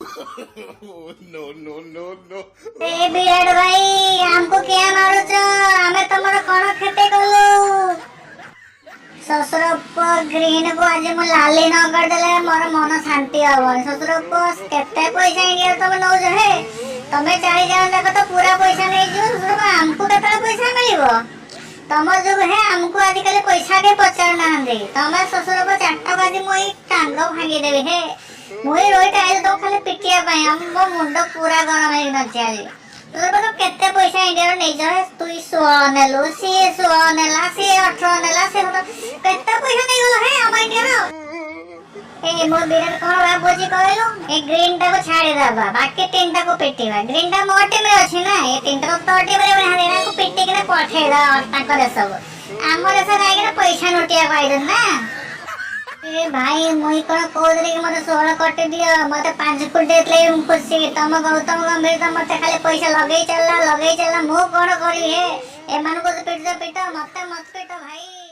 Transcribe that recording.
No no no no. ए विराट भाई हमको क्या मारो छो हमें तुमर कौन खेते कलु ससुर ग्रीन को आज मु लाली न करदेले मोर मन शांति हबो ससुर को केते पैसा इंडिया तुम नौ जो है तमे 40 जन जाक तो पूरा पैसा नै जो ससुर को हमको केतरा पैसा मिलिबो तम जो है हमको आजिकल पैसा के पचार ना दे तमे ससुर को चाटा बाजी मोई टांग भांगी देबे हे मोई रोई टाइल तो खाली पिटिया पाए हम मो मुंडो पूरा गरम हे न चाली तो बोलो केते पैसा इंडिया नै जो है तू 100 नेलो सी 100 नेला सी 18 नेला से केते पैसा नै गलो हे हम इंडिया रो ए मो बिरर कोन बाबूजी कहलो ए ग्रीन टा को छाड़ी दबा बाकी तीनटा को पिटिवा ग्रीन टा मोटे में अछि ना ए तीनटा तो तोटे बरे बरे हादेना को पिटि के पठे दा ताको रे सब हमर से काई के पैसा नोटिया पाइद ना ए भाई मुई कोन कोदरे के मते 16 कटे दियो मते 5 फुट देतले हम खुशी तम गौतम गंभीर त मते खाली पैसा लगेई चलला मु कोन करी हे ए मानको तो पिट मते मत पिट भाई।